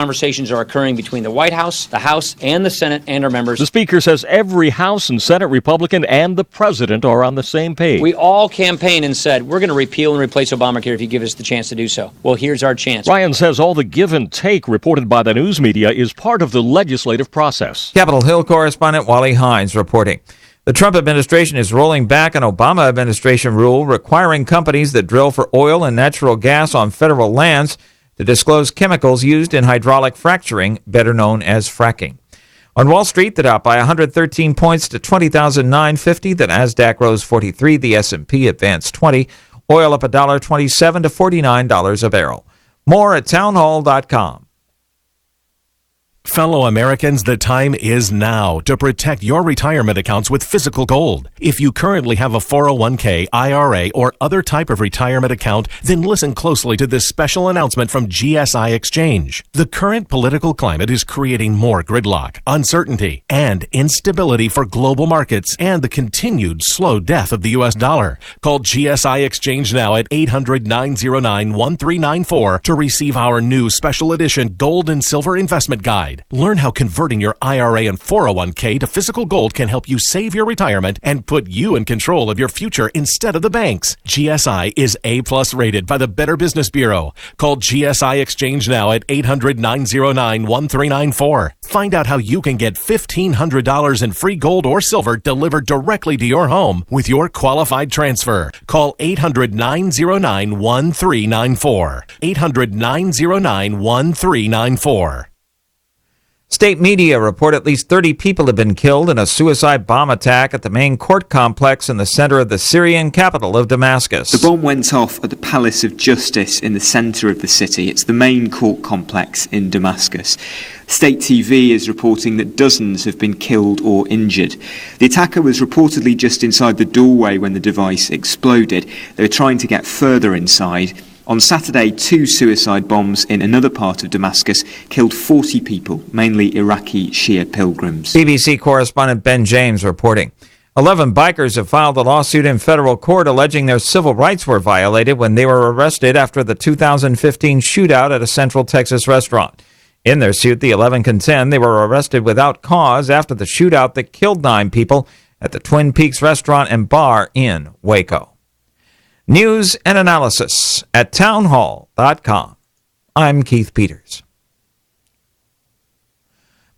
Conversations are occurring between the White House, the House, and the Senate and our members. The Speaker says every House and Senate Republican and the President are on the same page. We all campaigned and said, we're going to repeal and replace Obamacare if you give us the chance to do so. Well, here's our chance. Ryan says all the give and take reported by the news media is part of the legislative process. Capitol Hill correspondent Wally Hines reporting. The Trump administration is rolling back an Obama administration rule requiring companies that drill for oil and natural gas on federal lands to disclose chemicals used in hydraulic fracturing, better known as fracking. On Wall Street, the Dow by 113 points to 20,950. The Nasdaq rose 43. The S&P advanced 20. Oil up $1.27 to $49 a barrel. More at townhall.com. Fellow Americans, the time is now to protect your retirement accounts with physical gold. If you currently have a 401k, IRA, or other type of retirement account, then listen closely to this special announcement from GSI Exchange. The current political climate is creating more gridlock, uncertainty, and instability for global markets and the continued slow death of the U.S. dollar. Call GSI Exchange now at 800-909-1394 to receive our new special edition Gold and Silver Investment Guide. Learn how converting your IRA and 401k to physical gold can help you save your retirement and put you in control of your future instead of the banks. GSI is A+ rated by the Better Business Bureau. Call GSI Exchange now at 800-909-1394. Find out how you can get $1,500 in free gold or silver delivered directly to your home with your qualified transfer. Call 800-909-1394. 800-909-1394. State media report at least 30 people have been killed in a suicide bomb attack at the main court complex in the center of the Syrian capital of Damascus. The bomb went off at the Palace of Justice in the center of the city. It's the main court complex in Damascus. State TV is reporting that dozens have been killed or injured. The attacker was reportedly just inside the doorway when the device exploded. They were trying to get further inside. On Saturday, 2 suicide bombs in another part of Damascus killed 40 people, mainly Iraqi Shia pilgrims. BBC correspondent Ben James reporting. 11 bikers have filed a lawsuit in federal court alleging their civil rights were violated when they were arrested after the 2015 shootout at a Central Texas restaurant. In their suit, the 11 contend they were arrested without cause after the shootout that killed 9 people at the Twin Peaks restaurant and bar in Waco. News and analysis at townhall.com. I'm Keith Peters.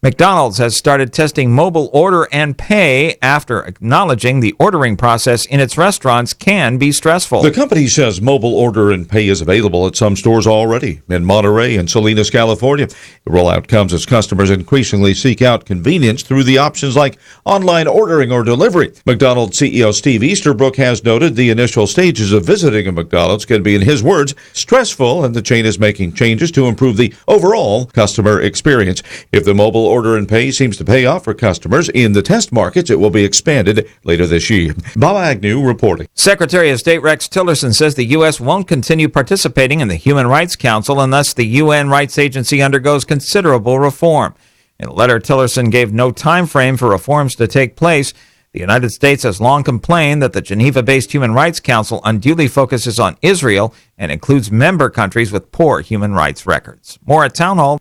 McDonald's has started testing mobile order and pay after acknowledging the ordering process in its restaurants can be stressful. The company says mobile order and pay is available at some stores already in Monterey and Salinas, California. The rollout comes as customers increasingly seek out convenience through the options like online ordering or delivery. McDonald's CEO Steve Easterbrook has noted the initial stages of visiting a McDonald's can be, in his words, stressful, and the chain is making changes to improve the overall customer experience. If the mobile order and pay seems to pay off for customers in the test markets, it will be expanded later this year. Bob Agnew reporting. Secretary of State Rex Tillerson says the U.S. won't continue participating in the Human Rights Council unless the UN rights agency undergoes considerable reform. In a letter, Tillerson gave no time frame for reforms to take place. The United States has long complained that the Geneva-based Human Rights Council unduly focuses on Israel and includes member countries with poor human rights records. More at Town Hall.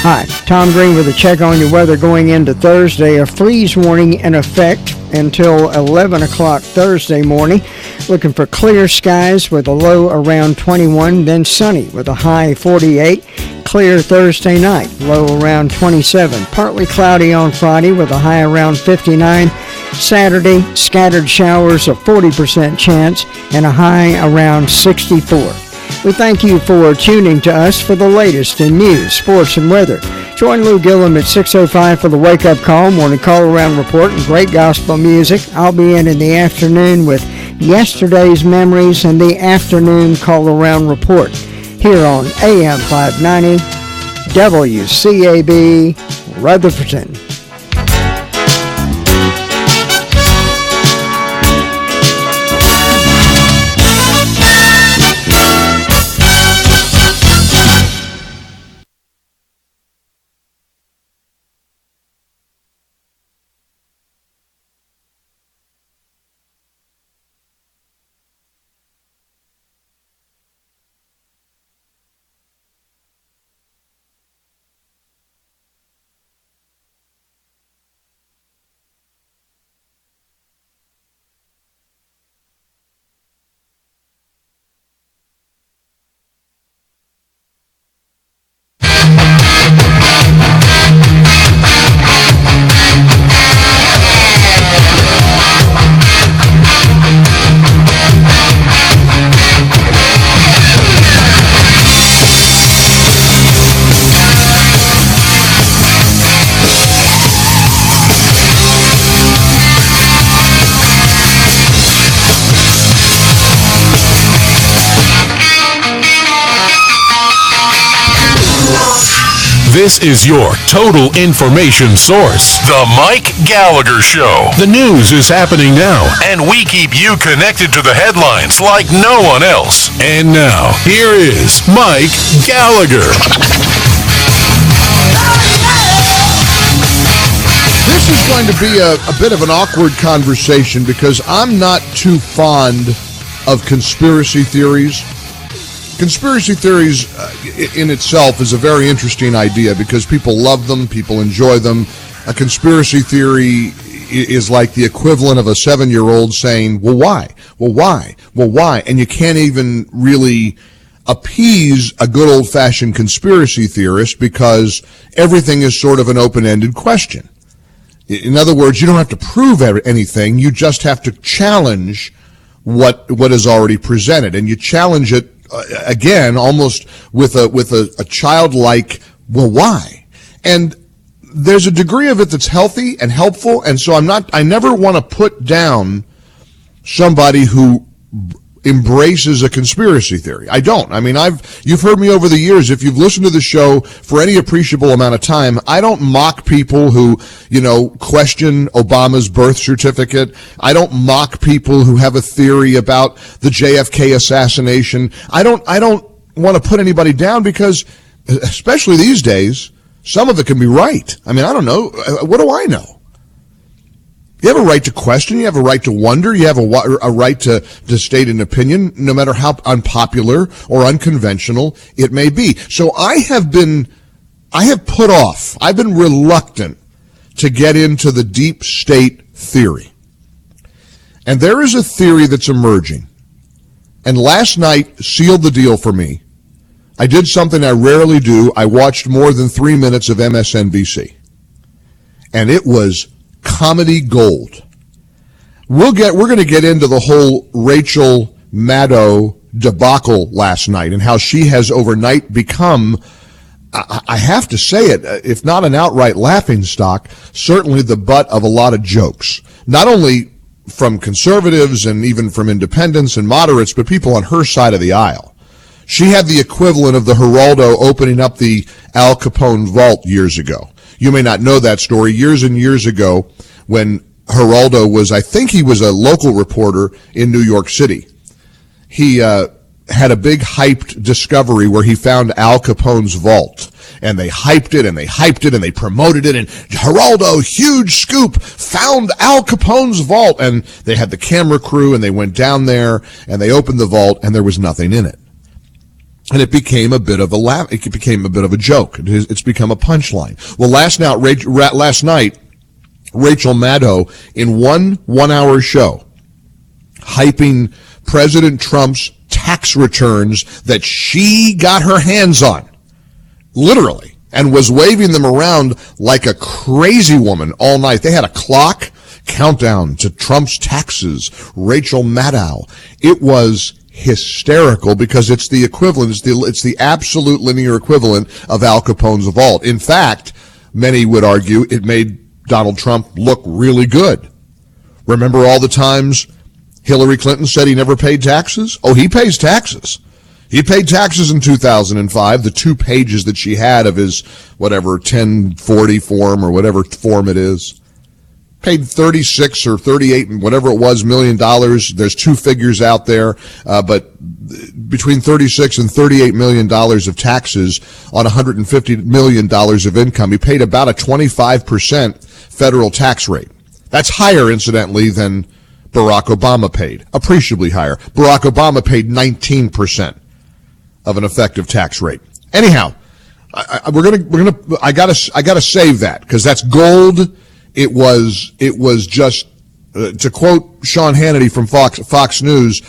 Hi, Tom Green with a check on your weather going into Thursday. A freeze warning in effect until 11 o'clock Thursday morning. Looking for clear skies with a low around 21, then sunny with a high 48. Clear Thursday night, low around 27. Partly cloudy on Friday with a high around 59. Saturday, scattered showers, a 40% chance, and a high around 64. We thank you for tuning to us for the latest in news, sports, and weather. Join Lou Gillum at 6:05 for the Wake Up Call, morning call-around report, and great gospel music. I'll be in the afternoon with yesterday's memories and the afternoon call-around report here on AM 590 WCAB Rutherford. This is your total information source. The Mike Gallagher Show. The news is happening now, and we keep you connected to the headlines like no one else. And now, here is Mike Gallagher. This is going to be a bit of an awkward conversation because I'm not too fond of conspiracy theories. Conspiracy theories in itself is a very interesting idea because people love them, people enjoy them. A conspiracy theory is like the equivalent of a 7-year-old saying, well, why? Well, why? Well, why? And you can't even really appease a good old-fashioned conspiracy theorist because everything is sort of an open-ended question. In other words, you don't have to prove anything. You just have to challenge what is already presented, and you challenge it again almost with a childlike, well, why? And there's a degree of it that's healthy and helpful, and so I never want to put down somebody who embraces a conspiracy theory. I don't. I mean, you've heard me over the years. If you've listened to the show for any appreciable amount of time, I don't mock people who, question Obama's birth certificate. I don't mock people who have a theory about the JFK assassination. I don't want to put anybody down because, especially these days, some of it can be right. I mean, I don't know. What do I know? You have a right to question. You have a right to wonder. You have a right to state an opinion, no matter how unpopular or unconventional it may be. So I've been reluctant to get into the deep state theory. And there is a theory that's emerging. And last night sealed the deal for me. I did something I rarely do. I watched more than 3 minutes of MSNBC. And it was comedy gold. We're going to get into the whole Rachel Maddow debacle last night and how she has overnight become, I have to say it, if not an outright laughingstock, certainly the butt of a lot of jokes. Not only from conservatives and even from independents and moderates, but people on her side of the aisle. She had the equivalent of the Geraldo opening up the Al Capone vault years ago. You may not know that story. Years and years ago, when Geraldo I think he was a local reporter in New York City. He had a big hyped discovery where he found Al Capone's vault. And they hyped it and they hyped it and they promoted it. And Geraldo, huge scoop, found Al Capone's vault. And they had the camera crew and they went down there and they opened the vault and there was nothing in it. And it became a bit of a laugh. It became a bit of a joke. It's become a punchline. Well, last night, Rachel Maddow in one hour show, hyping President Trump's tax returns that she got her hands on, literally, and was waving them around like a crazy woman all night. They had a clock countdown to Trump's taxes. Rachel Maddow. It was hysterical because it's the equivalent, it's the absolute linear equivalent of Al Capone's vault. In fact, many would argue it made Donald Trump look really good. Remember all the times Hillary Clinton said he never paid taxes? Oh, he pays taxes. He paid taxes in 2005, the 2 pages that she had of his, 1040 form or whatever form it is. Paid 36 or 38 and whatever it was $million. There's 2 figures out there, but between 36 and 38 million dollars of taxes on $150 million of income. He paid about a 25% federal tax rate. That's higher, incidentally, than Barack Obama paid. Appreciably higher. Barack Obama paid 19% of an effective tax rate. Anyhow, I gotta save that because that's gold. It was just, to quote Sean Hannity from Fox News,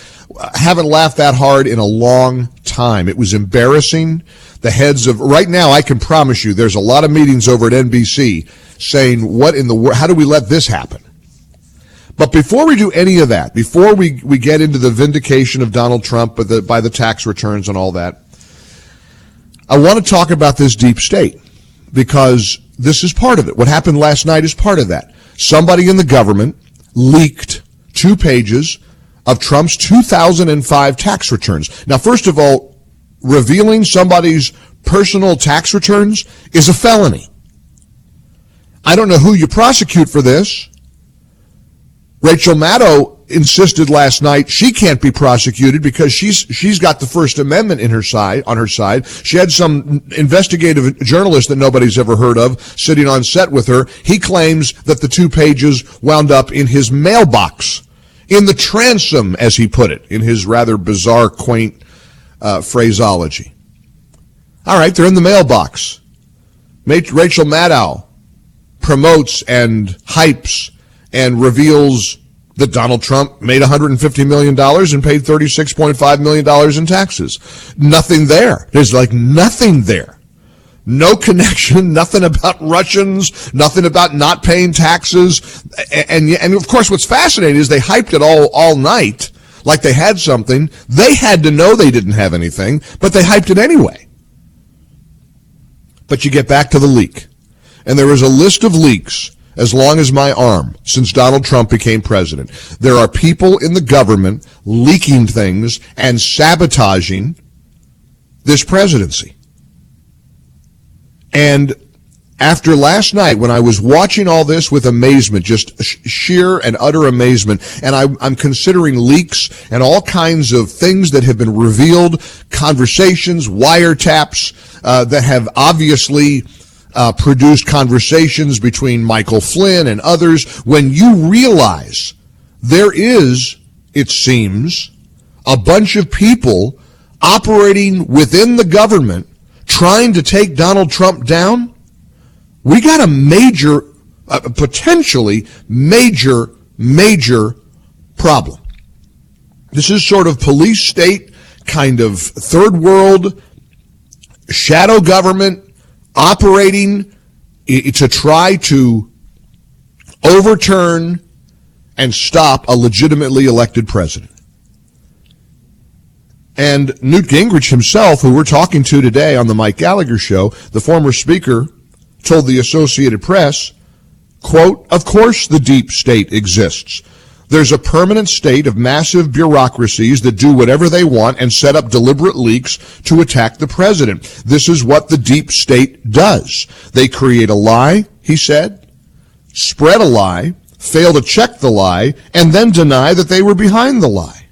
haven't laughed that hard in a long time. It was embarrassing. The heads of, right now, I can promise you, there's a lot of meetings over at NBC saying, what in the world, how do we let this happen? But before we do any of that, before we get into the vindication of Donald Trump by the tax returns and all that, I want to talk about this deep state because this is part of it. What happened last night is part of that. Somebody in the government leaked 2 pages of Trump's 2005 tax returns. Now, first of all, revealing somebody's personal tax returns is a felony. I don't know who you prosecute for this. Rachel Maddow insisted last night she can't be prosecuted because she's got the First Amendment on her side. She had some investigative journalist that nobody's ever heard of sitting on set with her. He claims that the 2 pages wound up in his mailbox, in the transom, as he put it, in his rather bizarre, quaint phraseology. All right, they're in the mailbox. Rachel Maddow promotes and hypes and reveals that Donald Trump made $150 million and paid $36.5 million in taxes. Nothing there. There's like nothing there. No connection, nothing about Russians, nothing about not paying taxes. And of course, what's fascinating is they hyped it all night like they had something. They had to know they didn't have anything, but they hyped it anyway. But you get back to the leak. And there is a list of leaks as long as my arm since Donald Trump became president. There are people in the government leaking things and sabotaging this presidency. And after last night, when I was watching all this with amazement, just sheer and utter amazement, and I'm considering leaks and all kinds of things that have been revealed, conversations, wiretaps that have obviously produced conversations between Michael Flynn and others, when you realize there is, it seems, a bunch of people operating within the government trying to take Donald Trump down, we got a major, potentially major problem. This is sort of police state, kind of third world, shadow government, operating to try to overturn and stop a legitimately elected president. And Newt Gingrich himself, who we're talking to today on the Mike Gallagher Show, the former speaker, told the Associated Press, quote, "Of course the deep state exists. There's a permanent state of massive bureaucracies that do whatever they want and set up deliberate leaks to attack the president. This is what the deep state does. They create a lie," he said, "spread a lie, fail to check the lie, and then deny that they were behind the lie."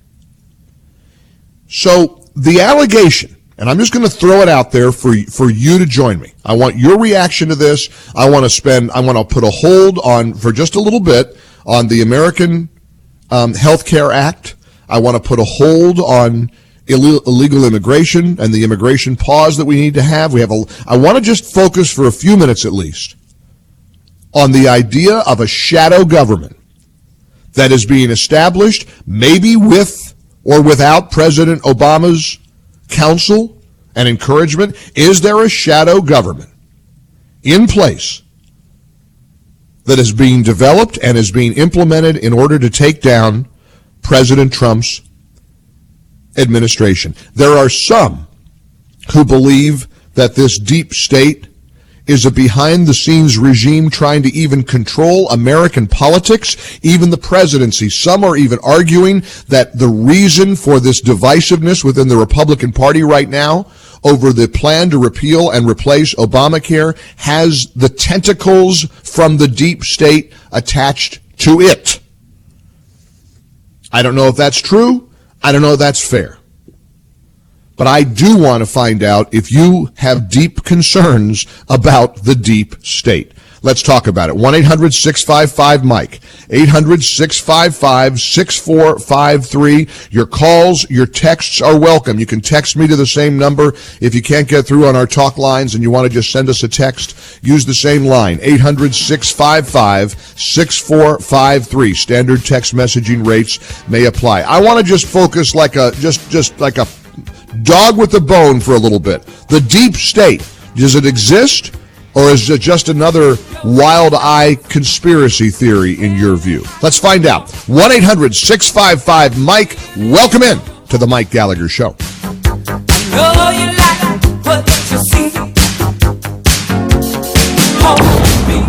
So the allegation, and I'm just going to throw it out there for you to join me. I want your reaction to this. I want to put a hold on, for just a little bit, on the American Health Care Act. I want to put a hold on illegal immigration and the immigration pause that we need to have. I want to just focus for a few minutes at least on the idea of a shadow government that is being established, maybe with or without President Obama's counsel and encouragement. Is there a shadow government in place that is being developed and is being implemented in order to take down President Trump's administration? There are some who believe that this deep state is a behind-the-scenes regime trying to even control American politics, even the presidency. Some are even arguing that the reason for this divisiveness within the Republican Party right now over the plan to repeal and replace Obamacare has the tentacles from the deep state attached to it. I don't know if that's true. I don't know if that's fair. But I do want to find out if you have deep concerns about the deep state. Let's talk about it. 1-800-655-MIKE. 800-655-6453. Your calls, your texts are welcome. You can text me to the same number. If you can't get through on our talk lines and you want to just send us a text, use the same line. 800-655-6453. Standard text messaging rates may apply. I want to just focus like a dog with a bone for a little bit. The deep state, does it exist, or is it just another wild-eye conspiracy theory in your view? Let's find out. 1-800-655-MIKE. Welcome in to the Mike Gallagher Show. Know you like what you see. Hold me.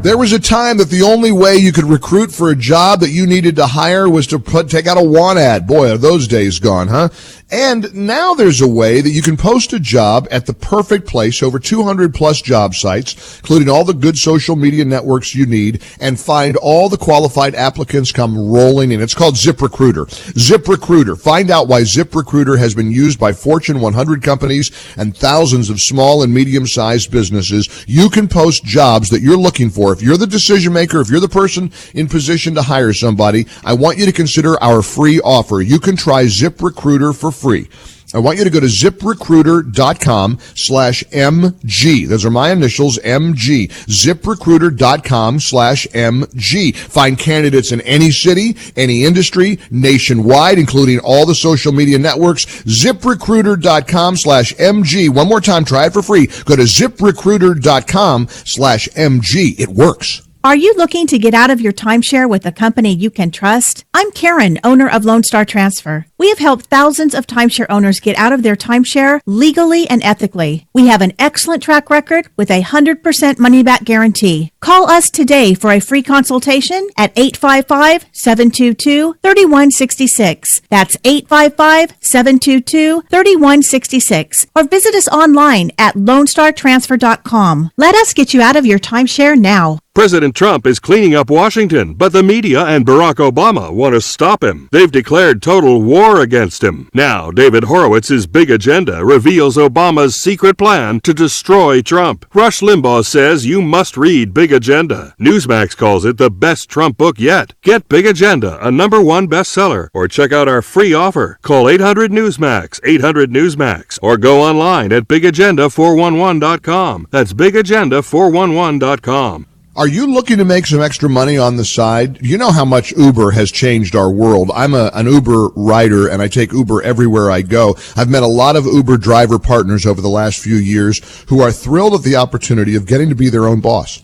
There was a time that the only way you could recruit for a job that you needed to hire was to take out a want ad. Boy, are those days gone, huh? And now there's a way that you can post a job at the perfect place, over 200 plus job sites, including all the good social media networks you need, and find all the qualified applicants come rolling in. It's called ZipRecruiter. ZipRecruiter. Find out why ZipRecruiter has been used by Fortune 100 companies and thousands of small and medium-sized businesses. You can post jobs that you're looking for. If you're the decision maker, if you're the person in position to hire somebody, I want you to consider our free offer. You can try ZipRecruiter for free. I want you to go to ZipRecruiter.com/MG. Those are my initials, MG. ZipRecruiter.com/MG. Find candidates in any city, any industry, nationwide, including all the social media networks. ZipRecruiter.com/MG. One more time, try it for free. Go to ZipRecruiter.com/MG. It works. Are you looking to get out of your timeshare with a company you can trust? I'm Karen, owner of Lone Star Transfer. We have helped thousands of timeshare owners get out of their timeshare legally and ethically. We have an excellent track record with a 100% money-back guarantee. Call us today for a free consultation at 855-722-3166. That's 855-722-3166. Or visit us online at LoneStarTransfer.com. Let us get you out of your timeshare now. President Trump is cleaning up Washington, but the media and Barack Obama want to stop him. They've declared total war against him. Now, David Horowitz's Big Agenda reveals Obama's secret plan to destroy Trump. Rush Limbaugh says you must read Big Agenda. Newsmax calls it the best Trump book yet. Get Big Agenda, a #1 bestseller, or check out our free offer. Call 800-NEWSMAX, 800-NEWSMAX, or go online at bigagenda411.com. That's bigagenda411.com. Are you looking to make some extra money on the side? You know how much Uber has changed our world. I'm an Uber rider, and I take Uber everywhere I go. I've met a lot of Uber driver partners over the last few years who are thrilled at the opportunity of getting to be their own boss.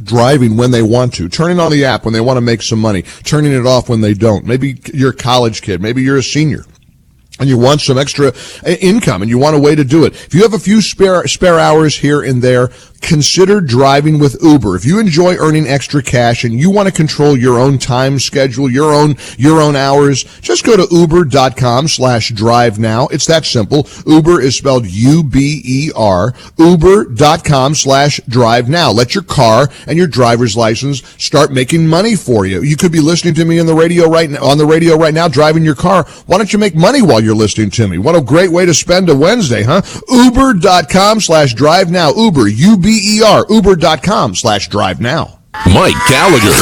Driving when they want to, turning on the app when they want to make some money, turning it off when they don't. Maybe you're a college kid, maybe you're a senior, and you want some extra income and you want a way to do it. If you have a few spare hours here and there, consider driving with Uber. If you enjoy earning extra cash and you want to control your own time schedule, your own hours, just go to uber.com/drive now. It's that simple. Uber is spelled U-B-E-R. Uber.com/drive now. Let your car and your driver's license start making money for you. You could be listening to me on the radio right now, driving your car. Why don't you make money while you're listening to me? What a great way to spend a Wednesday, huh? Uber.com/drive now. Uber, U-B-E-R, uber.com/drive now. Mike Gallagher.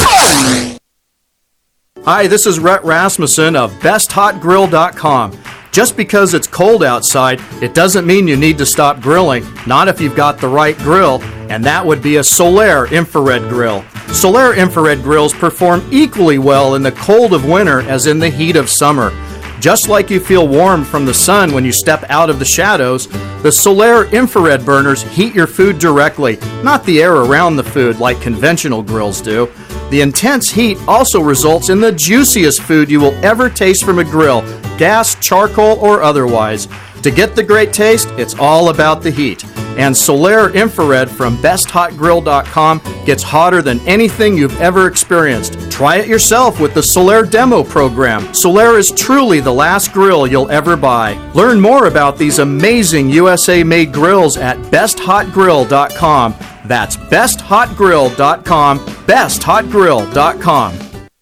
Hi, this is Rhett Rasmussen of BestHotGrill.com. Just because it's cold outside, it doesn't mean you need to stop grilling. Not if you've got the right grill, and that would be a Solaire infrared grill. Solaire infrared grills perform equally well in the cold of winter as in the heat of summer. Just like you feel warm from the sun when you step out of the shadows, the Solaire infrared burners heat your food directly, not the air around the food like conventional grills do. The intense heat also results in the juiciest food you will ever taste from a grill, gas, charcoal, or otherwise. To get the great taste, it's all about the heat. And Solaire Infrared from BestHotGrill.com gets hotter than anything you've ever experienced. Try it yourself with the Solaire Demo Program. Solaire is truly the last grill you'll ever buy. Learn more about these amazing USA-made grills at BestHotGrill.com. That's BestHotGrill.com, BestHotGrill.com.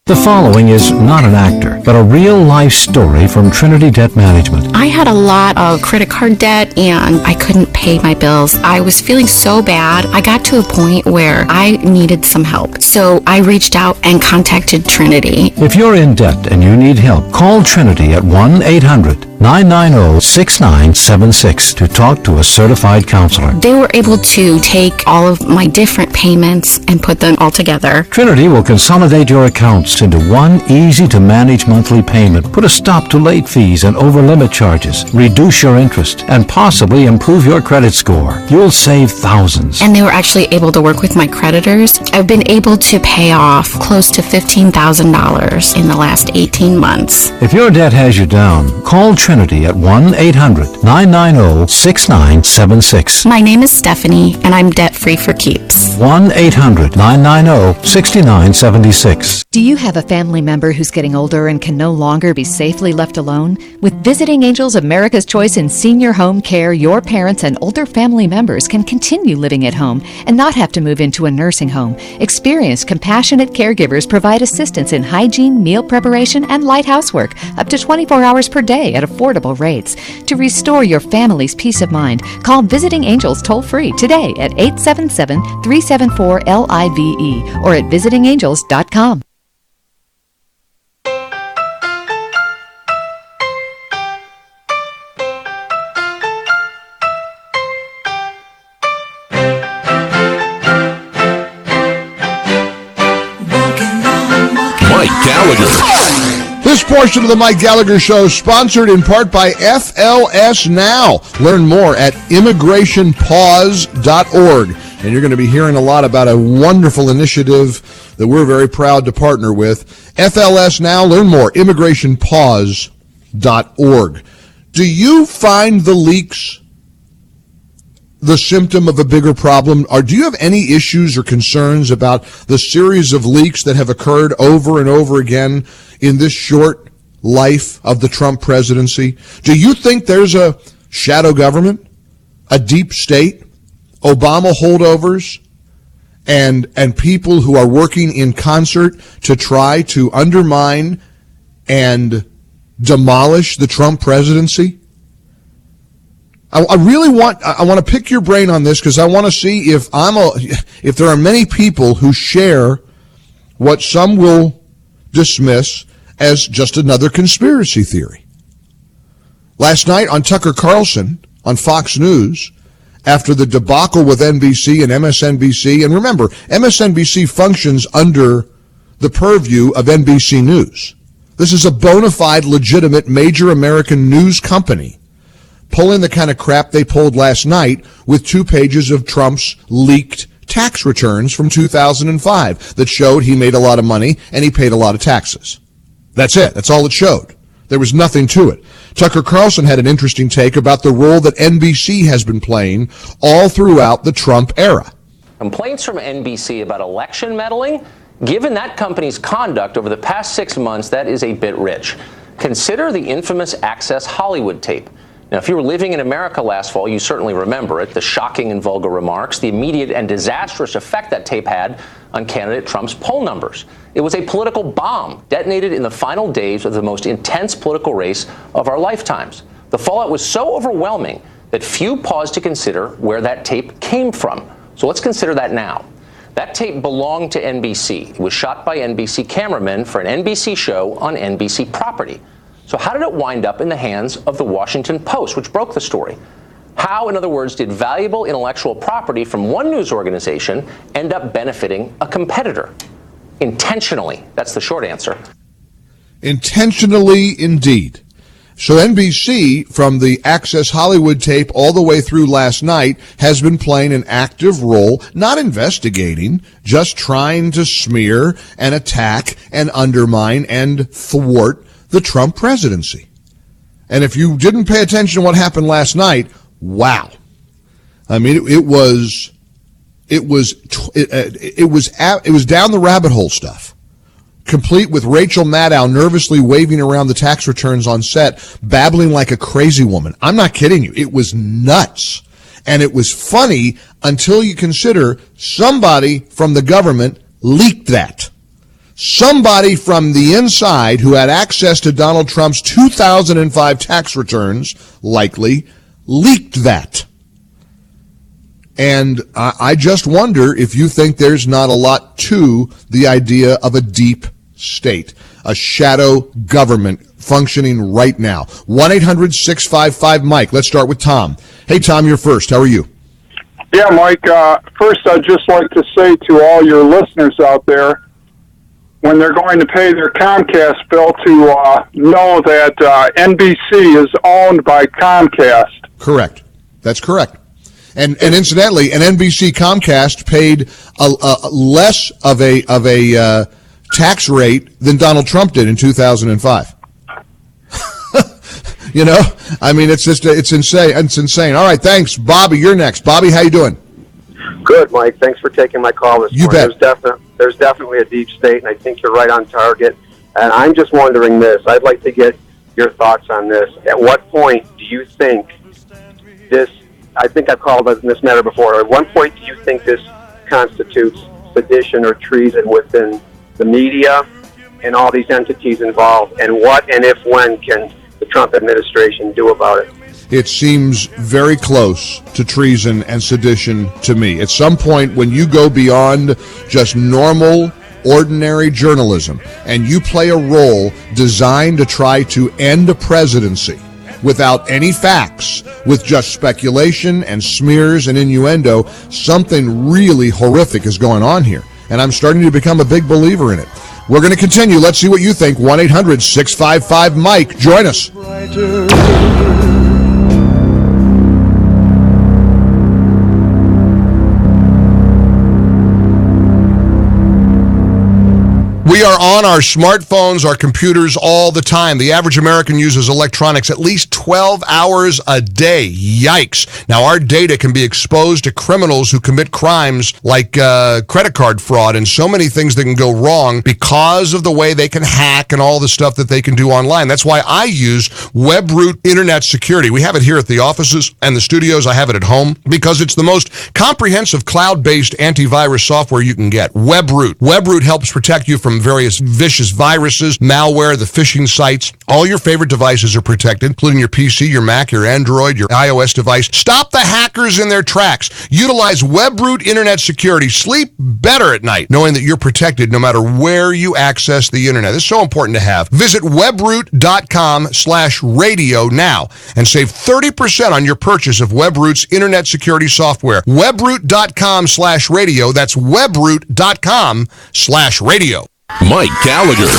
The following is not an actor, but a real-life story from Trinity Debt Management. I had a lot of credit card debt, and I couldn't pay my bills. I was feeling so bad. I got to a point where I needed some help. So I reached out and contacted Trinity. If you're in debt and you need help, call Trinity at 1-800-990-6976 to talk to a certified counselor. They were able to take all of my different payments and put them all together. Trinity will consolidate your accounts into one easy-to-manage monthly payment, put a stop to late fees and over-limit charges, reduce your interest, and possibly improve your credit score. You'll save thousands. And they were actually able to work with my creditors. I've been able to pay off close to $15,000 in the last 18 months. If your debt has you down, call Trinity at 1-800-990-6976. My name is Stephanie, and I'm debt-free for keeps. 1-800-990-6976. Do you have a family member who's getting older and can no longer be safely left alone? With Visiting Angels America's Choice in Senior Home Care, your parents and older family members can continue living at home and not have to move into a nursing home. Experienced, compassionate caregivers provide assistance in hygiene, meal preparation, and light housework up to 24 hours per day at affordable rates. To restore your family's peace of mind, call Visiting Angels toll-free today at 877-374-LIVE or at visitingangels.com. Mike Gallagher. This portion of the Mike Gallagher Show is sponsored in part by FLS Now. Learn more at immigrationpause.org. And you're going to be hearing a lot about a wonderful initiative that we're very proud to partner with. FLS Now, learn more, immigrationpause.org. Do you find the leaks the symptom of a bigger problem? Or do you have any issues or concerns about the series of leaks that have occurred over and over again in this short life of the Trump presidency? Do you think there's a shadow government, a deep state, Obama holdovers, and people who are working in concert to try to undermine and demolish the Trump presidency? I want to pick your brain on this because I want to see if there are many people who share what some will dismiss as just another conspiracy theory. Last night on Tucker Carlson on Fox News, after the debacle with NBC and MSNBC, and remember, MSNBC functions under the purview of NBC News. This is a bona fide, legitimate, major American news company pulling the kind of crap they pulled last night with 2 pages of Trump's leaked tax returns from 2005 that showed he made a lot of money and he paid a lot of taxes. That's it. That's all it showed. There was nothing to it. Tucker Carlson had an interesting take about the role that NBC has been playing all throughout the Trump era. Complaints from NBC about election meddling? Given that company's conduct over the past 6 months, that is a bit rich. Consider the infamous Access Hollywood tape. Now, if you were living in America last fall, you certainly remember it, the shocking and vulgar remarks, the immediate and disastrous effect that tape had on candidate Trump's poll numbers. It was a political bomb detonated in the final days of the most intense political race of our lifetimes. The fallout was so overwhelming that few paused to consider where that tape came from. So let's consider that now. That tape belonged to NBC. It was shot by NBC cameramen for an NBC show on NBC property. So how did it wind up in the hands of the Washington Post, which broke the story? How, in other words, did valuable intellectual property from one news organization end up benefiting a competitor? Intentionally. That's the short answer. Intentionally, indeed. So NBC, from the Access Hollywood tape all the way through last night, has been playing an active role, not investigating, just trying to smear and attack and undermine and thwart the Trump presidency. And if you didn't pay attention to what happened last night, wow. I mean, it was down the rabbit hole stuff, complete with Rachel Maddow nervously waving around the tax returns on set, babbling like a crazy woman. I'm not kidding you. It was nuts. And it was funny until you consider somebody from the government leaked that. Somebody from the inside who had access to Donald Trump's 2005 tax returns, likely, leaked that. And I just wonder if you think there's not a lot to the idea of a deep state, a shadow government functioning right now. 1-800-655-MIKE. Let's start with Tom. Hey, Tom, you're first. How are you? Yeah, Mike. First, I'd just like to say to all your listeners out there, when they're going to pay their Comcast bill, to know that NBC is owned by Comcast. Correct. That's correct. And incidentally, an NBC Comcast paid less of a You know, I mean, it's insane. It's insane. All right, thanks, Bobby. You're next. Bobby, how you doing? Good, Mike. Thanks for taking my call this You morning. bet. There's definitely a deep state, and I think you're right on target. And I'm just wondering this. I'd like to get your thoughts on this. At what point do you think this, I think I've called this matter before, at what point do you think this constitutes sedition or treason within the media and all these entities involved? And what and if when can the Trump administration do about it? It seems very close to treason and sedition to me. At some point, when you go beyond just normal, ordinary journalism and you play a role designed to try to end a presidency without any facts, with just speculation and smears and innuendo, something really horrific is going on here. And I'm starting to become a big believer in it. We're going to continue. Let's see what you think. 1-800-655-MIKE. Join us. We are on our smartphones, our computers all the time. The average American uses electronics at least 12 hours a day. Yikes. Now, our data can be exposed to criminals who commit crimes like credit card fraud and so many things that can go wrong because of the way they can hack and all the stuff that they can do online. That's why I use WebRoot Internet Security. We have it here at the offices and the studios. I have it at home because it's the most comprehensive cloud-based antivirus software you can get. WebRoot. WebRoot helps protect you from various vicious viruses, malware, the phishing sites. All your favorite devices are protected, including your PC, your Mac, your Android, your iOS device. Stop the hackers in their tracks. Utilize WebRoot Internet Security. Sleep better at night, knowing that you're protected no matter where you access the internet. It's so important to have. Visit webroot.com/radio now and save 30% on your purchase of WebRoot's Internet Security software. Webroot.com/radio. That's webroot.com/radio. Mike Gallagher.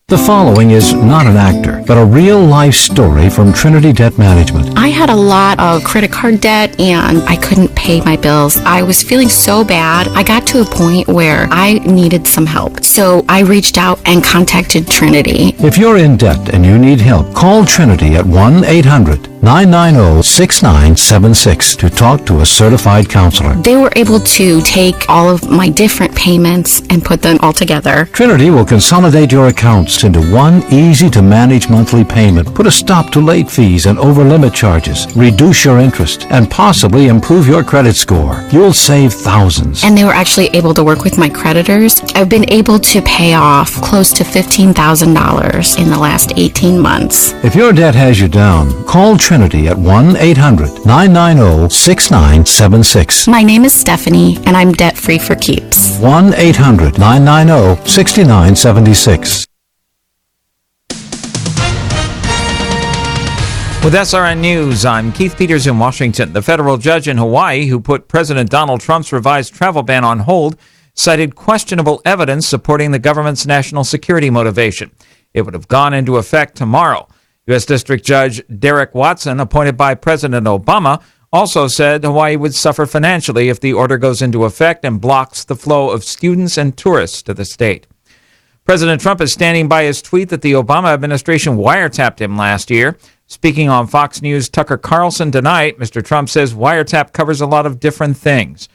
The following is not an actor, but a real-life story from Trinity Debt Management. I had a lot of credit card debt and I couldn't pay my bills. I was feeling so bad. I got to a point where I needed some help. So I reached out and contacted Trinity. If you're in debt and you need help, call Trinity at 1-800-990-6976 to talk to a certified counselor. They were able to take all of my different payments and put them all together. Trinity will consolidate your accounts into one easy-to-manage monthly payment, put a stop to late fees and over-limit charges, reduce your interest, and possibly improve your credit score. You'll save thousands. And they were actually able to work with my creditors. I've been able to pay off close to $15,000 in the last 18 months. If your debt has you down, call Trinity at 1-800-990-6976. My name is Stephanie, and I'm debt-free for keeps. 1-800-990-6976. With SRN News, I'm Keith Peters in Washington. The federal judge in Hawaii who put President Donald Trump's revised travel ban on hold cited questionable evidence supporting the government's national security motivation. It would have gone into effect tomorrow. U.S. District Judge Derek Watson, appointed by President Obama, also said Hawaii would suffer financially if the order goes into effect and blocks the flow of students and tourists to the state. President Trump is standing by his tweet that the Obama administration wiretapped him last year. Speaking on Fox News' Tucker Carlson tonight, Mr. Trump says wiretap covers a lot of different things.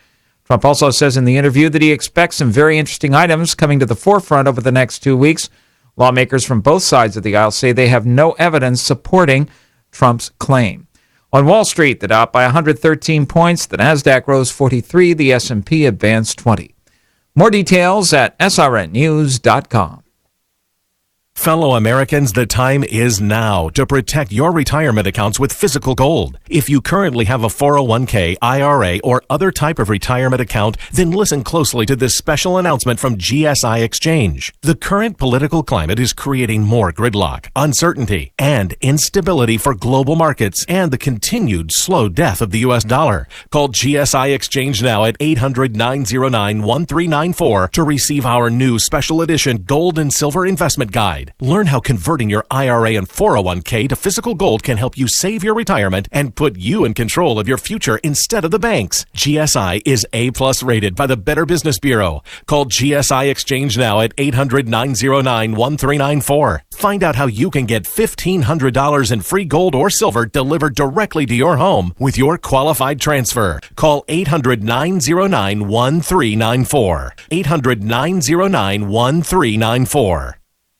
Trump also says in the interview that he expects some very interesting items coming to the forefront over the next 2 weeks. Lawmakers from both sides of the aisle say they have no evidence supporting Trump's claim. On Wall Street, the Dow up by 113 points, the Nasdaq rose 43, the S&P advanced 20. More details at srnnews.com. Fellow Americans, the time is now to protect your retirement accounts with physical gold. If you currently have a 401k, IRA, or other type of retirement account, then listen closely to this special announcement from GSI Exchange. The current political climate is creating more gridlock, uncertainty, and instability for global markets and the continued slow death of the U.S. dollar. Call GSI Exchange now at 800-909-1394 to receive our new special edition Gold and Silver Investment Guide. guide. Learn how converting your IRA and 401k to physical gold can help you save your retirement and put you in control of your future instead of the banks. GSI is A+ rated by the Better Business Bureau. Call GSI Exchange now at 800-909-1394. Find out how you can get $1,500 in free gold or silver delivered directly to your home with your qualified transfer. Call 800-909-1394. 800-909-1394.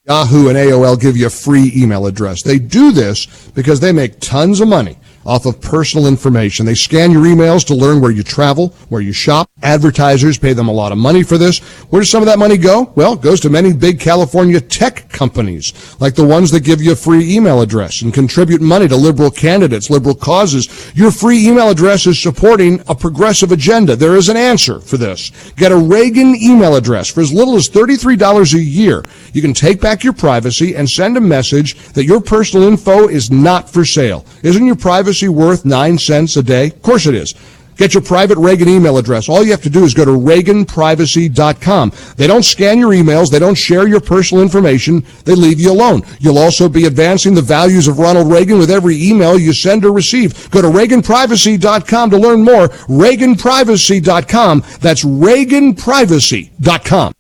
Yahoo and AOL give you a free email address. They do this because they make tons of money off of personal information. They scan your emails to learn where you travel, where you shop. Advertisers pay them a lot of money for this. Where does some of that money go? Well, it goes to many big California tech companies, like the ones that give you a free email address and contribute money to liberal candidates, liberal causes. Your free email address is supporting a progressive agenda. There is an answer for this. Get a Reagan email address for as little as $33 a year. You can take back your privacy and send a message that your personal info is not for sale. Isn't your privacy worth 9 cents a day? Of course it is. Get your private Reagan email address. All you have to do is go to ReaganPrivacy.com. They don't scan your emails. They don't share your personal information. They leave you alone. You'll also be advancing the values of Ronald Reagan with every email you send or receive. Go to ReaganPrivacy.com to learn more. ReaganPrivacy.com. That's ReaganPrivacy.com.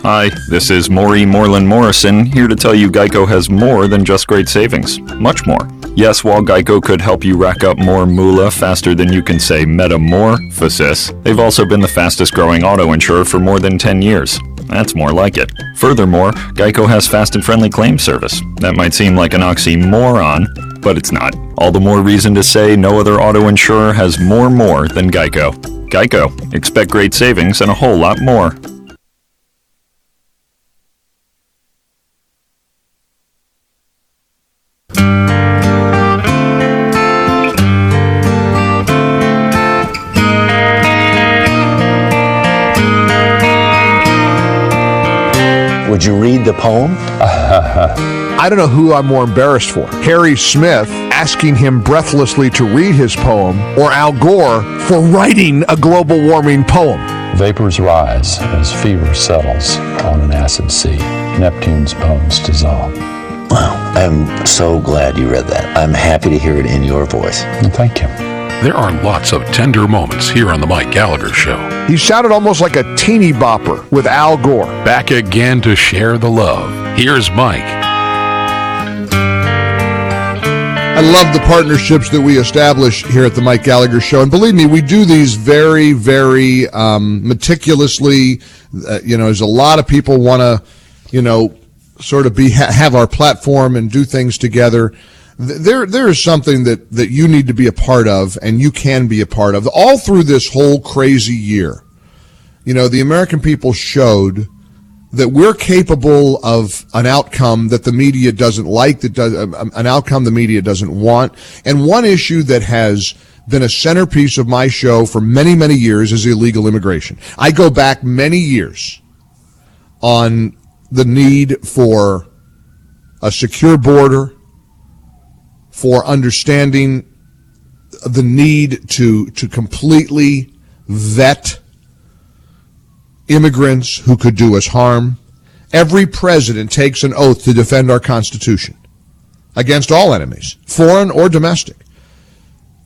Hi, this is Maury Moreland Morrison, here to tell you Geico has more than just great savings. Much more. Yes, while Geico could help you rack up more moolah faster than you can say metamorphosis, they've also been the fastest growing auto insurer for more than 10 years. That's more like it. Furthermore, Geico has fast and friendly claim service. That might seem like an oxymoron, but it's not. All the more reason to say no other auto insurer has more than Geico. Geico. Expect great savings and a whole lot more. Would you read the poem? I don't know who I'm more embarrassed for. Harry Smith asking him breathlessly to read his poem, or Al Gore for writing a global warming poem. Vapors rise as fever settles on an acid sea. Neptune's bones dissolve. Wow, I'm so glad you read that. I'm happy to hear it in your voice. Thank you. There are lots of tender moments here on The Mike Gallagher Show. He sounded almost like a teeny bopper with Al Gore. Back again to share the love. Here's Mike. I love the partnerships that we establish here at the Mike Gallagher Show. And believe me, we do these very, very meticulously. There's a lot of people want to, sort of have our platform and do things together. There is something that you need to be a part of, and you can be a part of. All through this whole crazy year, the American people showed that we're capable of an outcome that the media doesn't like, an outcome the media doesn't want. And one issue that has been a centerpiece of my show for many, many years is illegal immigration. I go back many years on the need for a secure border, for understanding the need to completely vet immigrants who could do us harm. Every president takes an oath to defend our Constitution against all enemies, foreign or domestic.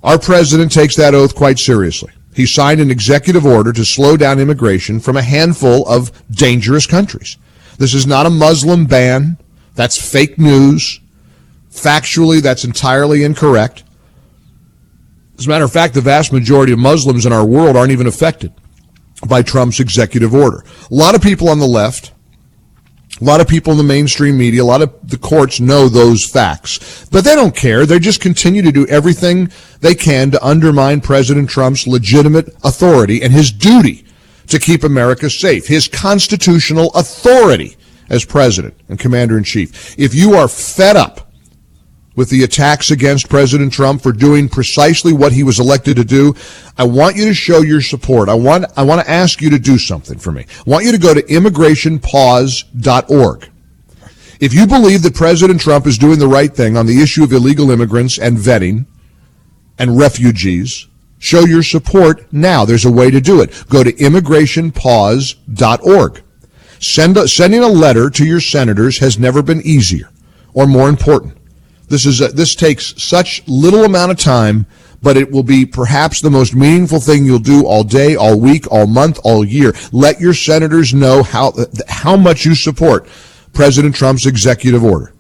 Our president takes that oath quite seriously. He signed an executive order to slow down immigration from a handful of dangerous countries. This is not a Muslim ban. That's fake news. Factually, that's entirely incorrect. As a matter of fact, the vast majority of Muslims in our world aren't even affected by Trump's executive order. A lot of people on the left, a lot of people in the mainstream media, a lot of the courts know those facts, but they don't care. They just continue to do everything they can to undermine President Trump's legitimate authority and his duty to keep America safe, his constitutional authority as president and commander-in-chief. If you are fed up with the attacks against President Trump for doing precisely what he was elected to do, I want you to show your support. I want to ask you to do something for me. I want you to go to immigrationpause.org. If you believe that President Trump is doing the right thing on the issue of illegal immigrants and vetting and refugees, show your support now. There's a way to do it. Go to immigrationpause.org. Sending a letter to your senators has never been easier or more important. This takes such little amount of time, but it will be perhaps the most meaningful thing you'll do all day, all week, all month, all year. Let your senators know how much you support President Trump's executive order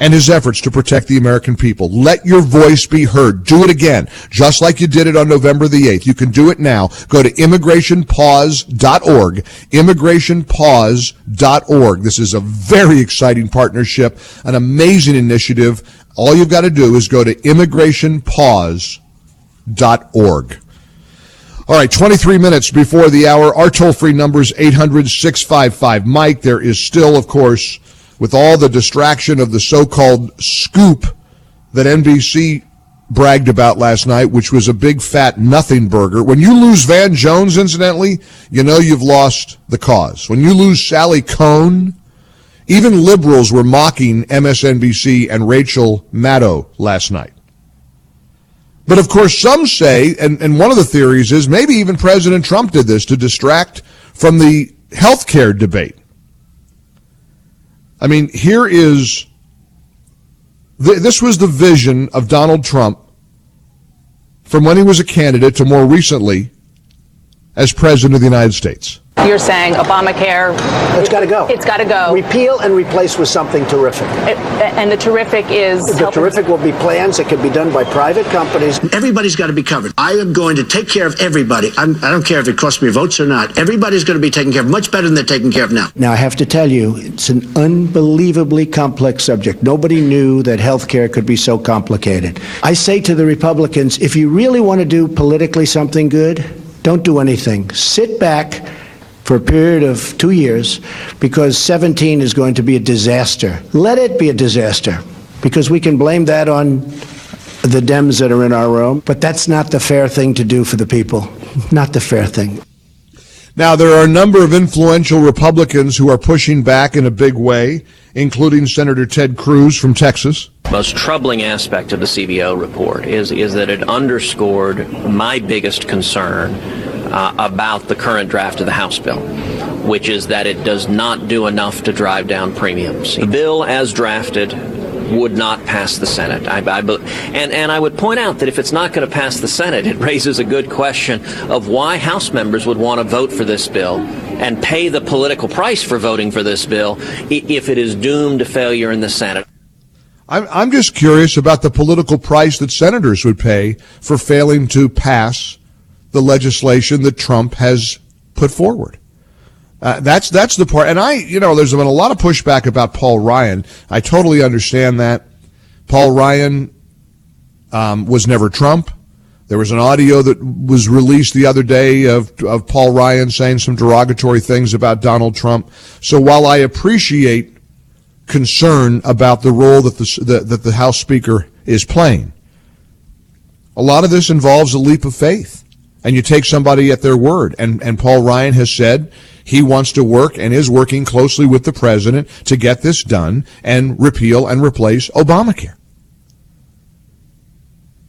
and his efforts to protect the American people. Let your voice be heard. Do it again, just like you did it on November the 8th. You can do it now. Go to immigrationpause.org, immigrationpause.org. This is a very exciting partnership, an amazing initiative. All you've got to do is go to immigrationpause.org. All right, 23 minutes before the hour. Our toll-free number is 800-655-MIKE. There is still, of course, with all the distraction of the so-called scoop that NBC bragged about last night, which was a big fat nothing burger. When you lose Van Jones, incidentally, you know you've lost the cause. When you lose Sally Cohn, even liberals were mocking MSNBC and Rachel Maddow last night. But of course, some say, and one of the theories is maybe even President Trump did this to distract from the health care debate. I mean, this was the vision of Donald Trump from when he was a candidate to more recently as President of the United States. You're saying Obamacare, it's got to go. It's got to go. Repeal and replace with something terrific. And the terrific is... The terrific will be plans that can be done by private companies. Everybody's got to be covered. I am going to take care of everybody. I don't care if it costs me votes or not. Everybody's going to be taken care of much better than they're taken care of now. Now, I have to tell you, it's an unbelievably complex subject. Nobody knew that health care could be so complicated. I say to the Republicans, if you really want to do politically something good, don't do anything. Sit back for a period of 2 years, because 17 is going to be a disaster. Let it be a disaster, because we can blame that on the Dems that are in our room, but that's not the fair thing to do for the people. Not the fair thing. Now, there are a number of influential Republicans who are pushing back in a big way, including Senator Ted Cruz from Texas. Most troubling aspect of the CBO report is that it underscored my biggest concern about the current draft of the House bill, which is that it does not do enough to drive down premiums. The bill as drafted would not pass the Senate. And I would point out that if it's not going to pass the Senate, it raises a good question of why House members would want to vote for this bill and pay the political price for voting for this bill if it is doomed to failure in the Senate. I'm just curious about the political price that senators would pay for failing to pass the legislation that Trump has put forward. That's the part. And there's been a lot of pushback about Paul Ryan. I totally understand that. Paul Ryan was never Trump. There was an audio that was released the other day of Paul Ryan saying some derogatory things about Donald Trump. So while I appreciate concern about the role that the House Speaker is playing, a lot of this involves a leap of faith. And you take somebody at their word. And Paul Ryan has said he wants to work and is working closely with the president to get this done and repeal and replace Obamacare.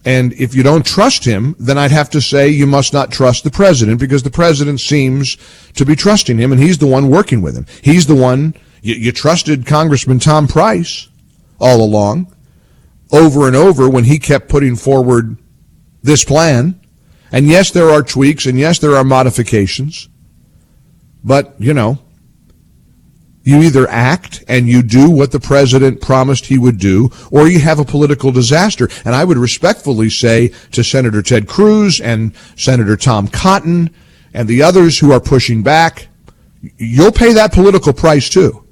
And if you don't trust him, then I'd have to say you must not trust the president, because the president seems to be trusting him, and he's the one working with him. He's the one, you trusted Congressman Tom Price all along, over and over, when he kept putting forward this plan. And yes, there are tweaks, and yes, there are modifications. But, you either act and you do what the president promised he would do, or you have a political disaster. And I would respectfully say to Senator Ted Cruz and Senator Tom Cotton and the others who are pushing back, you'll pay that political price too.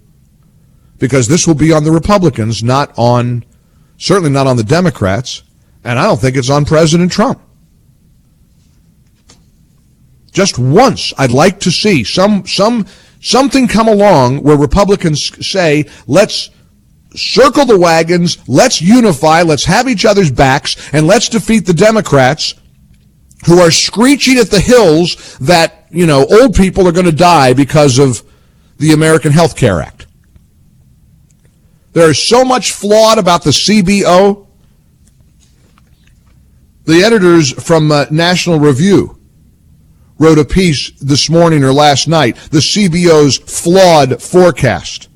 Because this will be on the Republicans, certainly not on the Democrats, and I don't think it's on President Trump. Just once, I'd like to see something come along where Republicans say, let's circle the wagons, let's unify, let's have each other's backs, and let's defeat the Democrats who are screeching at the hills that, old people are going to die because of the American Health Care Act. There is so much flawed about the CBO. The editors from National Review wrote a piece this morning or last night, the CBO's flawed forecast.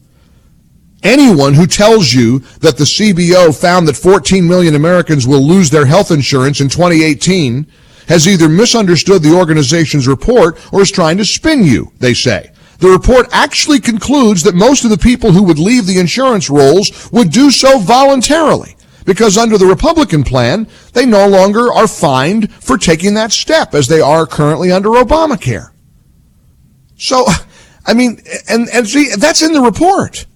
Anyone who tells you that the CBO found that 14 million Americans will lose their health insurance in 2018 has either misunderstood the organization's report or is trying to spin you, they say. The report actually concludes that most of the people who would leave the insurance rolls would do so voluntarily, because under the Republican plan, they no longer are fined for taking that step as they are currently under Obamacare. So, I mean, and see, that's in the report.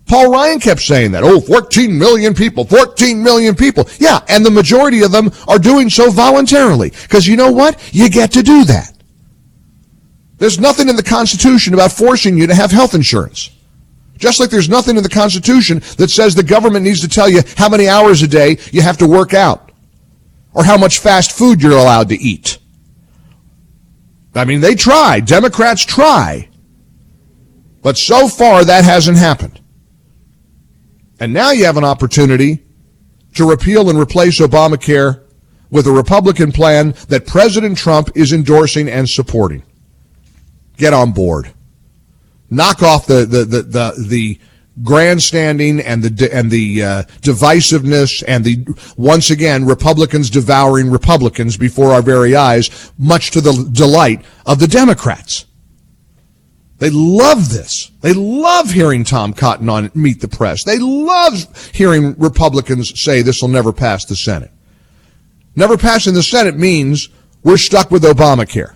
Paul Ryan kept saying that. 14 million people, 14 million people. Yeah, and the majority of them are doing so voluntarily. Because you know what? You get to do that. There's nothing in the Constitution about forcing you to have health insurance. Just like there's nothing in the Constitution that says the government needs to tell you how many hours a day you have to work out or how much fast food you're allowed to eat. I mean, they try. Democrats try. But so far, that hasn't happened. And now you have an opportunity to repeal and replace Obamacare with a Republican plan that President Trump is endorsing and supporting. Get on board. Knock off the grandstanding and the divisiveness and the, once again, Republicans devouring Republicans before our very eyes, much to the delight of the Democrats. They love this. They love hearing Tom Cotton on Meet the Press. They love hearing Republicans say this will never pass the Senate. Never passing the Senate means we're stuck with Obamacare.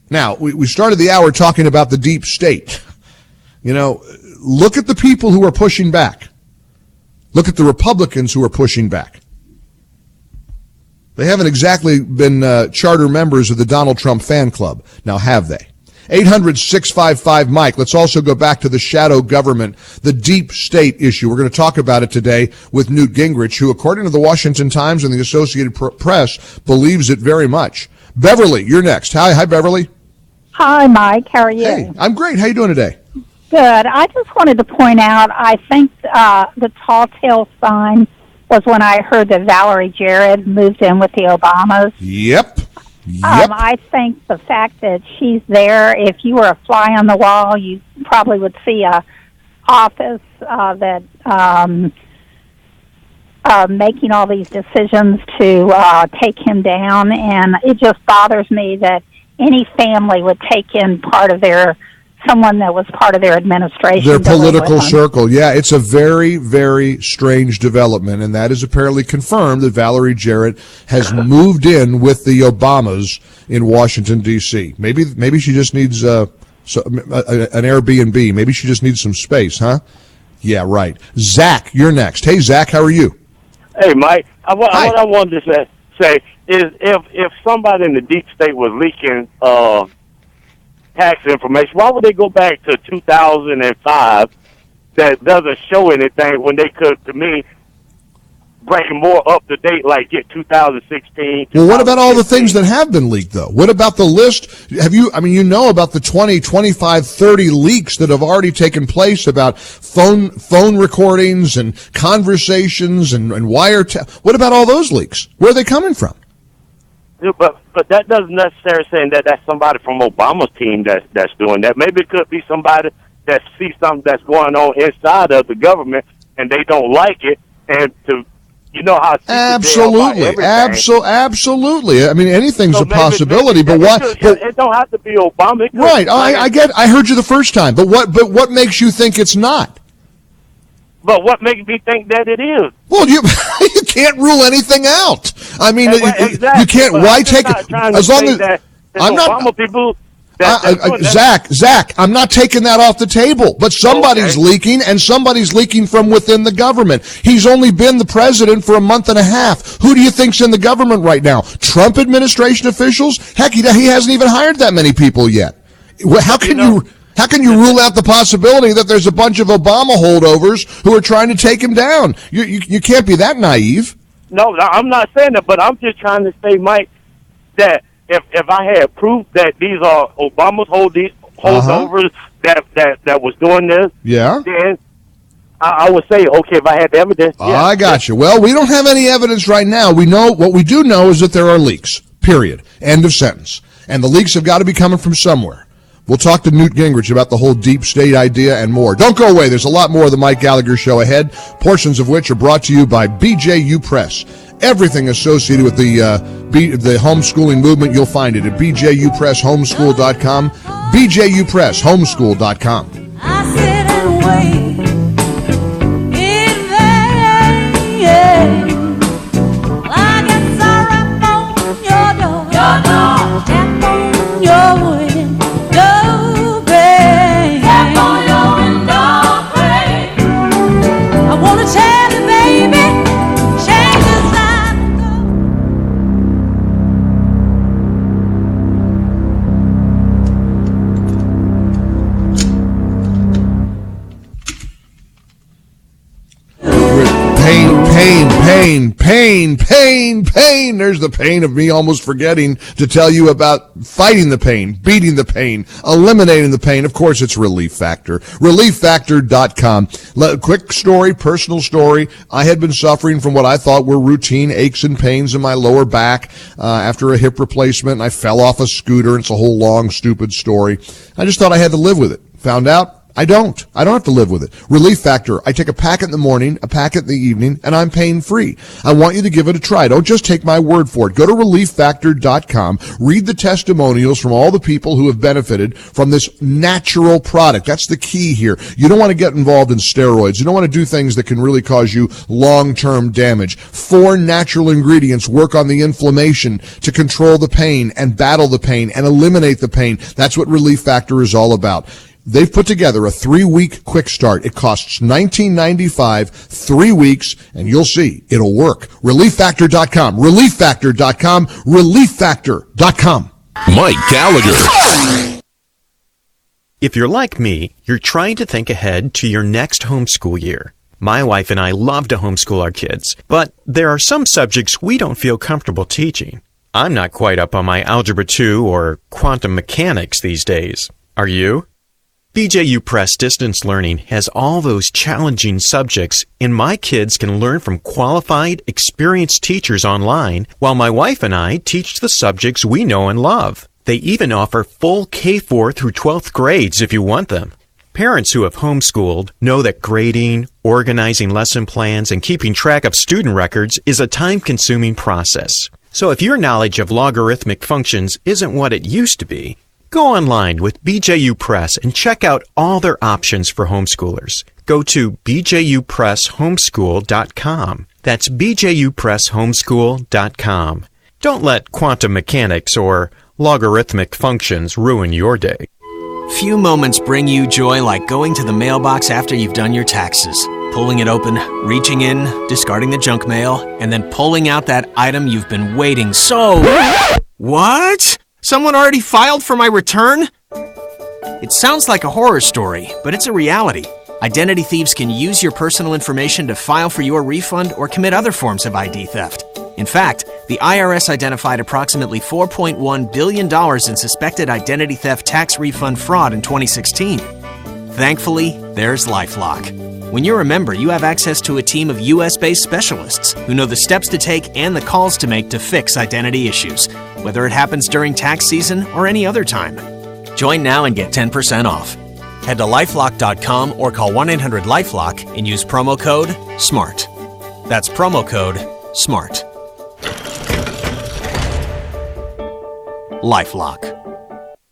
Now, we started the hour talking about the deep state. You know, look at the people who are pushing back. Look at the Republicans who are pushing back. They haven't exactly been charter members of the Donald Trump fan club. Now, have they? 800-655-MIKE. Let's also go back to the shadow government, the deep state issue. We're going to talk about it today with Newt Gingrich, who, according to the Washington Times and the Associated Press, believes it very much. Beverly, you're next. Hi, Beverly. Hi, Mike. How are you? Hey, I'm great. How you doing today? Good. I just wanted to point out, I think the tall tale sign was when I heard that Valerie Jarrett moved in with the Obamas. Yep. I think the fact that she's there, if you were a fly on the wall, you probably would see a office that making all these decisions to take him down, and it just bothers me that any family would take in someone that was part of their administration. Their political circle. Yeah, it's a very, very strange development, and that is apparently confirmed that Valerie Jarrett has moved in with the Obamas in Washington, D.C. Maybe she just needs an Airbnb. Maybe she just needs some space, huh? Yeah, right. Zach, you're next. Hey, Zach, how are you? Hey, Mike. What I wanted to say is if somebody in the deep state was leaking tax information, why would they go back to 2005 that doesn't show anything when they could, to me, bring more up to date, like get 2016? Well, what about all the things that have been leaked, though? What about the list? You know about the 20, 25, 30 leaks that have already taken place about phone recordings and conversations and wiretap. What about all those leaks? Where are they coming from? But that doesn't necessarily say that that's somebody from Obama's team that's doing that. Maybe it could be somebody that sees something that's going on inside of the government and they don't like it, and how absolutely. I mean, anything's a possibility, but what? It don't have to be Obama. Right. I heard you the first time, but what makes you think it's not? But what makes me think that it is? Well, you can't rule anything out. I mean, exactly. You can't. Why take it? As long as I'm not. People Zach, I'm not taking that off the table. But somebody's leaking, and somebody's leaking from within the government. He's only been the president for a month and a half. Who do you think's in the government right now? Trump administration officials? Heck, he hasn't even hired that many people yet. How can you rule out the possibility that there's a bunch of Obama holdovers who are trying to take him down? You can't be that naive. No, I'm not saying that, but I'm just trying to say, Mike, that if I had proof that these are Obama's holdovers that was doing this, then I would say, okay, if I had the evidence. I got you. Well, we don't have any evidence right now. What we do know is that there are leaks. Period. End of sentence. And the leaks have got to be coming from somewhere. We'll talk to Newt Gingrich about the whole deep state idea and more. Don't go away. There's a lot more of the Mike Gallagher Show ahead, portions of which are brought to you by BJU Press. Everything associated with the homeschooling movement, you'll find it at bjupresshomeschool.com, bjupresshomeschool.com. I sit and wait in vain. Well, I guess I rap on your door, tap on your window pane. Tap on your window pane. I want to tell you, baby, change is time to go. Pain. There's the pain of me almost forgetting to tell you about fighting the pain, beating the pain, eliminating the pain. Of course, it's Relief Factor. ReliefFactor.com. Quick story, personal story. I had been suffering from what I thought were routine aches and pains in my lower back after a hip replacement, and I fell off a scooter. It's a whole long, stupid story. I just thought I had to live with it. Found out I don't have to live with it. Relief Factor. I take a packet in the morning, a packet in the evening, and I'm pain-free. I want you to give it a try. Don't just take my word for it. Go to ReliefFactor.com. Read the testimonials from all the people who have benefited from this natural product. That's the key here. You don't want to get involved in steroids. You don't want to do things that can really cause you long-term damage. 4 natural ingredients work on the inflammation to control the pain and battle the pain and eliminate the pain. That's what Relief Factor is all about. They've put together a 3-week quick start. It costs $19.95, 3 weeks, and you'll see it'll work. ReliefFactor.com, ReliefFactor.com, ReliefFactor.com. Mike Gallagher. If you're like me, you're trying to think ahead to your next homeschool year. My wife and I love to homeschool our kids, but there are some subjects we don't feel comfortable teaching. I'm not quite up on my Algebra 2 or quantum mechanics these days. Are you? BJU Press Distance Learning has all those challenging subjects, and my kids can learn from qualified, experienced teachers online, while my wife and I teach the subjects we know and love. They even offer full K-4 through 12th grades if you want them. Parents who have homeschooled know that grading, organizing lesson plans, and keeping track of student records is a time-consuming process. So if your knowledge of logarithmic functions isn't what it used to be, go online with BJU Press and check out all their options for homeschoolers. Go to bjupresshomeschool.com. That's bjupresshomeschool.com. Don't let quantum mechanics or logarithmic functions ruin your day. Few moments bring you joy like going to the mailbox after you've done your taxes, pulling it open, reaching in, discarding the junk mail, and then pulling out that item you've been waiting so... What? Someone already filed for my return? It sounds like a horror story, but it's a reality. Identity thieves can use your personal information to file for your refund or commit other forms of ID theft. In fact, the IRS identified approximately $4.1 billion in suspected identity theft tax refund fraud in 2016. Thankfully, there's LifeLock. When you're a member, you have access to a team of US-based specialists who know the steps to take and the calls to make to fix identity issues, whether it happens during tax season or any other time. Join now and get 10% off. Head to lifelock.com or call 1-800-LifeLock and use promo code SMART. That's promo code SMART. LifeLock.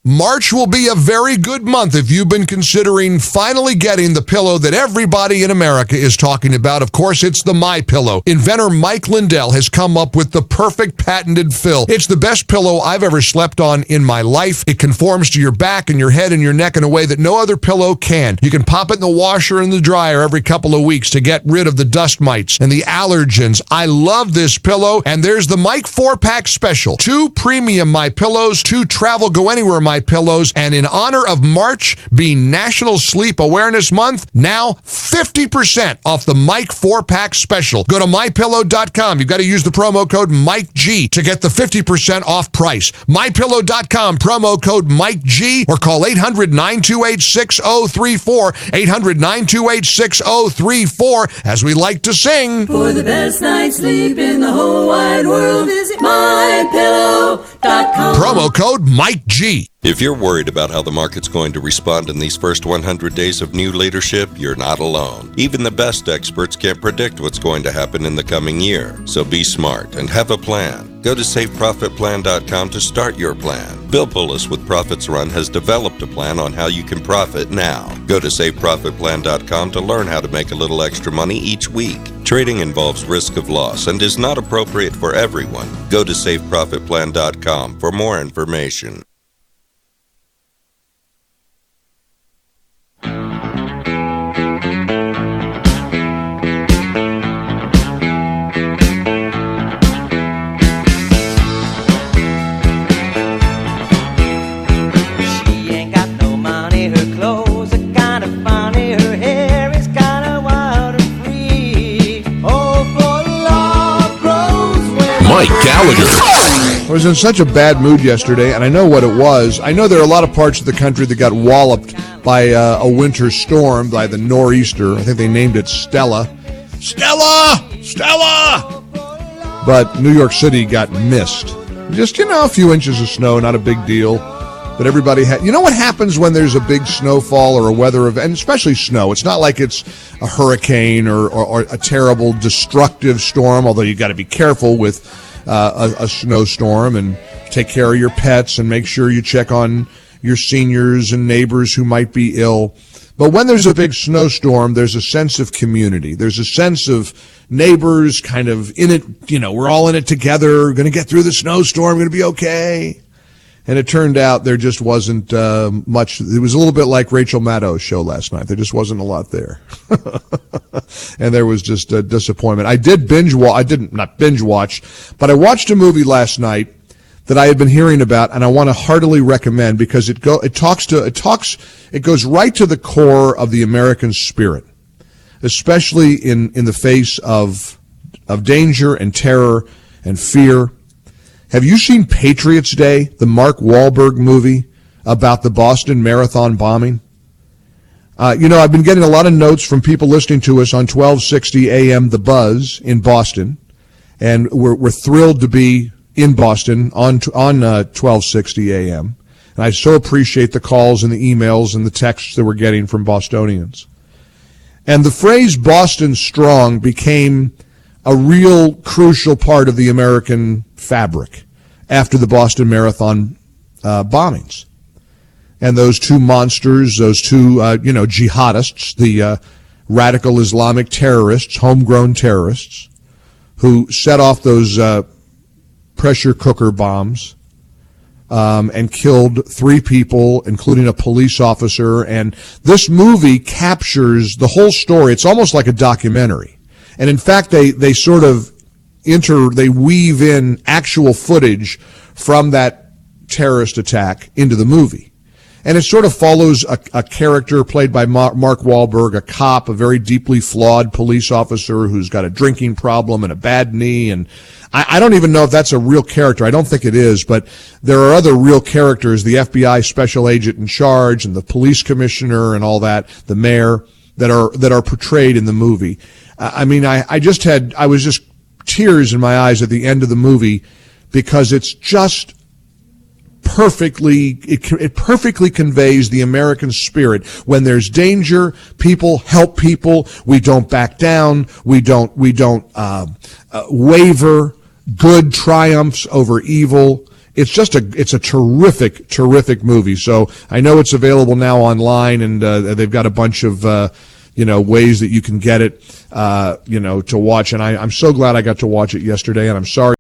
March will be a very good month if you've been considering finally getting the pillow that everybody in America is talking about. Of course, it's the MyPillow. Inventor Mike Lindell has come up with the perfect patented fill. It's the best pillow I've ever slept on in my life. It conforms to your back and your head and your neck in a way that no other pillow can. You can pop it in the washer and the dryer every couple of weeks to get rid of the dust mites and the allergens. I love this pillow, and there's the Mike 4-pack special. 2 premium MyPillows, 2 travel go anywhere My Pillows. And in honor of March being National Sleep Awareness Month, now 50% off the Mike 4-pack special. Go to MyPillow.com. You've got to use the promo code MikeG to get the 50% off price. MyPillow.com, promo code MikeG, or call 800-928-6034, 800-928-6034, as we like to sing. For the best night's sleep in the whole wide world, visit MyPillow.com. Promo code MikeG. If you're worried about how the market's going to respond in these first 100 days of new leadership, you're not alone. Even the best experts can't predict what's going to happen in the coming year. So be smart and have a plan. Go to SaveProfitPlan.com to start your plan. Bill Pullis with Profits Run has developed a plan on how you can profit now. Go to SaveProfitPlan.com to learn how to make a little extra money each week. Trading involves risk of loss and is not appropriate for everyone. Go to SaveProfitPlan.com for more information. Mike Gallagher. I was in such a bad mood yesterday, and I know what it was. I know there are a lot of parts of the country that got walloped by a winter storm, by the nor'easter. I think they named it Stella. Stella! But New York City got missed. Just, a few inches of snow, not a big deal. But everybody had... You know what happens when there's a big snowfall or a weather event, and especially snow? It's not like it's a hurricane or a terrible destructive storm, although you got to be careful with a snowstorm and take care of your pets and make sure you check on your seniors and neighbors who might be ill. But when there's a big snowstorm, there's a sense of community. There's a sense of neighbors kind of in it. We're all in it together. We're going to get through the snowstorm. We're going to be okay. And it turned out there just wasn't much. It was a little bit like Rachel Maddow's show last night. There just wasn't a lot there. And there was just a disappointment. I did not binge watch, but I watched a movie last night that I had been hearing about, and I want to heartily recommend because it goes right to the core of the American spirit, especially in the face of danger and terror and fear. Have you seen Patriots Day, the Mark Wahlberg movie about the Boston Marathon bombing? I've been getting a lot of notes from people listening to us on 1260 AM The Buzz in Boston, and we're thrilled to be in Boston on 1260 AM. And I so appreciate the calls and the emails and the texts that we're getting from Bostonians. And the phrase Boston Strong became a real crucial part of the American fabric after the Boston Marathon bombings. And those two monsters, those two, jihadists, the radical Islamic terrorists, homegrown terrorists, who set off those pressure cooker bombs and killed 3 people, including a police officer. And this movie captures the whole story. It's almost like a documentary. And in fact, they weave in actual footage from that terrorist attack into the movie. And it sort of follows a character played by Mark Wahlberg, a cop, a very deeply flawed police officer who's got a drinking problem and a bad knee. And I don't even know if that's a real character. I don't think it is, but there are other real characters, the FBI special agent in charge and the police commissioner and all that, the mayor, that are portrayed in the movie. I was just tears in my eyes at the end of the movie because it's just it perfectly conveys the American spirit. When there's danger, people help people. We don't back down. We don't waver. Good triumphs over evil. It's a terrific movie. So I know it's available now online, and they've got a bunch of ways that you can get it to watch. And I'm so glad I got to watch it yesterday, and I'm sorry